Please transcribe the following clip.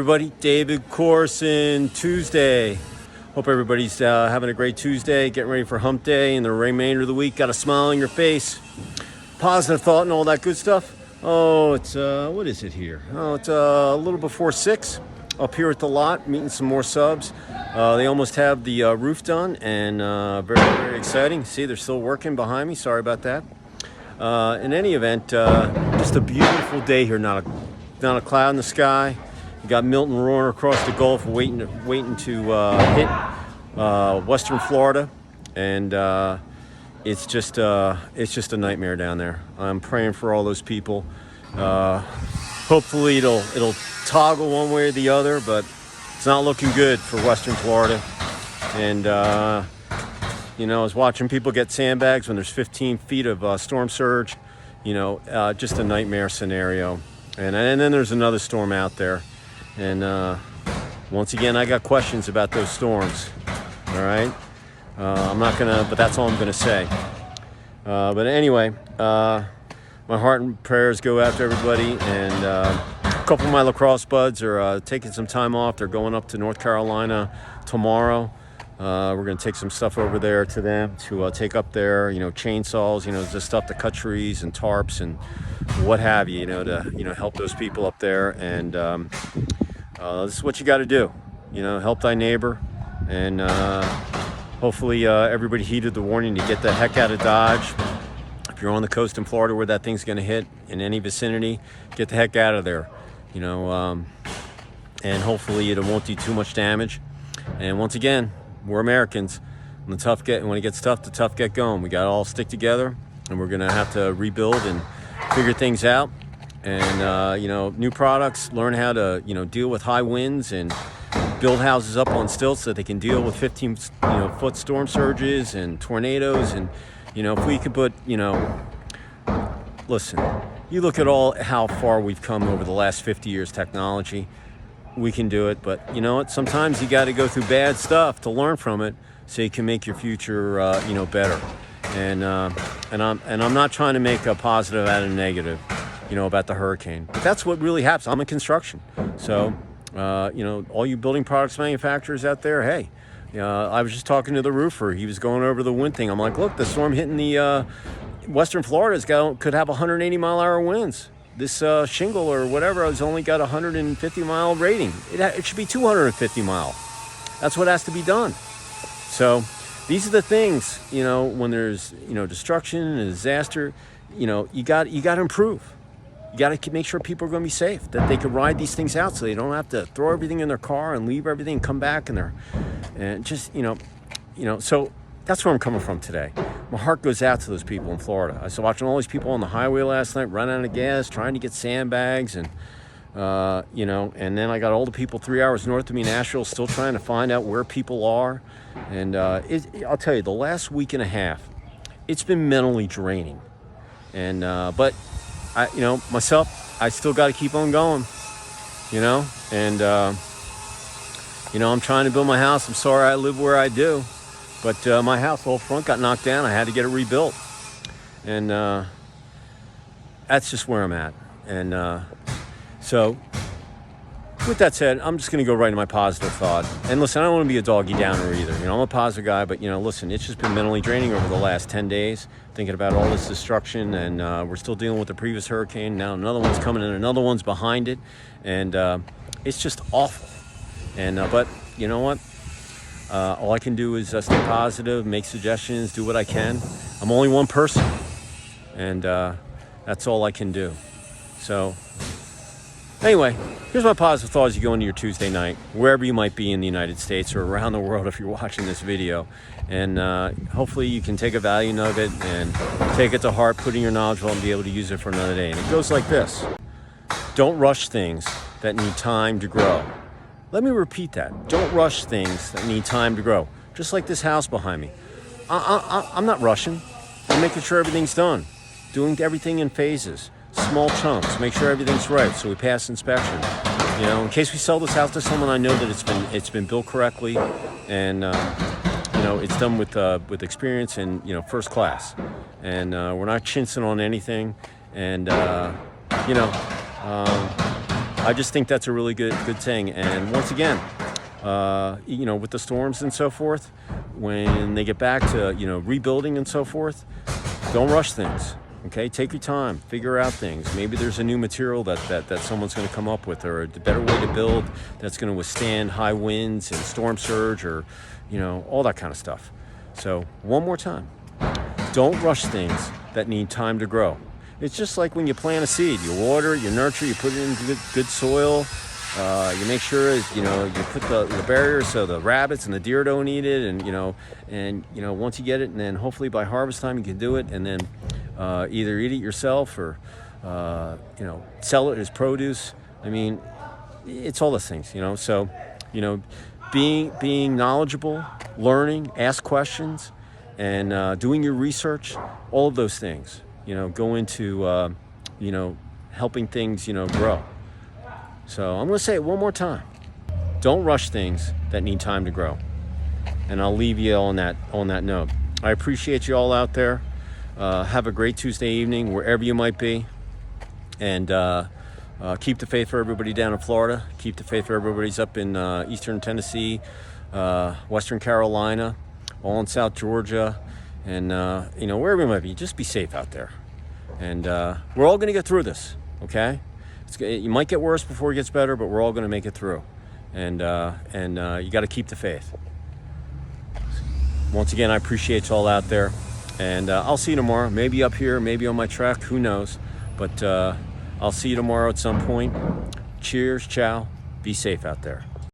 Everybody, David Corson, Tuesday. Hope everybody's having a great Tuesday, getting ready for hump day and the remainder of the week. Got a smile on your face, positive thought and all that good stuff. Oh, it's, what is it here? Oh, it's a little before 6 up here at the lot, meeting some more subs. They almost have the roof done and very, very exciting. See, they're still working behind me. Sorry about that. In any event, just a beautiful day here. Not a cloud in the sky. You got Milton roaring across the Gulf, waiting to hit Western Florida, and it's just a nightmare down there. I'm praying for all those people. Hopefully it'll toggle one way or the other, but it's not looking good for Western Florida. And you know, I was watching people get sandbags when there's 15 feet of storm surge. You know, just a nightmare scenario. And then there's another storm out there. And once again, I got questions about those storms. All right, I'm not gonna, but that's all I'm gonna say. But anyway, my heart and prayers go out to everybody. And a couple of my lacrosse buds are taking some time off. They're going up to North Carolina tomorrow. We're gonna take some stuff over there to them to take up there. You know, chainsaws. You know, just stuff to cut trees and tarps and what have you. You know, to help those people up there. And this is what you got to do. You know, help thy neighbor. And hopefully everybody heeded the warning to get the heck out of Dodge. If you're on the coast in Florida where that thing's going to hit, in any vicinity, get the heck out of there. You know, and hopefully it won't do too much damage. And once again, we're Americans. When it gets tough, the tough get going. We got to all stick together, and we're going to have to rebuild and figure things out. And you know, new products, learn how to, you know, deal with high winds and build houses up on stilts so that they can deal with 15-foot storm surges and tornadoes. And you know, if we could put, you know, listen, you look at how far we've come over the last 50 years technology. We can do it, but you know what, sometimes you got to go through bad stuff to learn from it so you can make your future you know, better. And I'm not trying to make a positive out of a negative, you know, about the hurricane. But that's what really happens. I'm in construction. So, you know, all you building products manufacturers out there, hey, I was just talking to the roofer. He was going over the wind thing. I'm like, look, the storm hitting the Western Florida could have 180-mile-an-hour winds. This shingle or whatever has only got 150-mile rating. It should be 250-mile. That's what has to be done. So these are the things, you know, when there's, you know, destruction and disaster, you know, you got to improve. You got to make sure people are going to be safe, that they can ride these things out so they don't have to throw everything in their car and leave everything and come back and just, you know, so that's where I'm coming from today. My heart goes out to those people in Florida. I was watching all these people on the highway last night, running out of gas, trying to get sandbags, and you know, and then I got all the people 3 hours north of me in Nashville still trying to find out where people are. And I'll tell you, the last week and a half, it's been mentally draining. And but you know, myself, I still got to keep on going, you know. And you know, I'm trying to build my house. I'm sorry I live where I do, but my house, the whole front got knocked down. I had to get it rebuilt. And that's just where I'm at. And so with that said, I'm just going to go right into my positive thought. And listen, I don't want to be a doggy downer either. You know, I'm a positive guy, but, you know, listen, it's just been mentally draining over the last 10 days, thinking about all this destruction. And we're still dealing with the previous hurricane. Now another one's coming and another one's behind it. And it's just awful. And but you know what? All I can do is stay positive, make suggestions, do what I can. I'm only one person. And that's all I can do. So anyway, here's my positive thought as you go into your Tuesday night, wherever you might be in the United States or around the world if you're watching this video. And hopefully you can take a value nugget and take it to heart, put in your knowledge and be able to use it for another day. And it goes like this. Don't rush things that need time to grow. Let me repeat that. Don't rush things that need time to grow. Just like this house behind me. I'm not rushing. I'm making sure everything's done. Doing everything in phases. Small chunks, make sure everything's right so we pass inspection. You know, in case we sell this house to someone, I know that it's been built correctly, and you know, it's done with experience and, you know, first class. And we're not chinsing on anything. And you know, I just think that's a really good thing. And once again, you know, with the storms and so forth, when they get back to, you know, rebuilding and so forth, don't rush things. Okay, take your time, figure out things. Maybe there's a new material that someone's going to come up with, or a better way to build that's going to withstand high winds and storm surge, or, you know, all that kind of stuff. So one more time, don't rush things that need time to grow. It's just like when you plant a seed. You water it, you nurture, you put it in good soil. You make sure, you know, you put the barrier so the rabbits and the deer don't eat it, and you know once you get it, and then hopefully by harvest time you can do it, and then either eat it yourself or you know, sell it as produce. I mean, it's all those things, you know. So, you know, being knowledgeable, learning, ask questions, and doing your research, all of those things, you know, go into you know, helping things, you know, grow. So I'm going to say it one more time. Don't rush things that need time to grow. And I'll leave you on that note. I appreciate you all out there. Have a great Tuesday evening, wherever you might be. And keep the faith for everybody down in Florida. Keep the faith for everybody's up in Eastern Tennessee, Western Carolina, all in South Georgia. And, you know, wherever you might be, just be safe out there. And we're all going to get through this, okay? You might get worse before it gets better, but we're all going to make it through. And you got to keep the faith. Once again, I appreciate you all out there. And I'll see you tomorrow. Maybe up here, maybe on my track. Who knows? But I'll see you tomorrow at some point. Cheers, ciao. Be safe out there.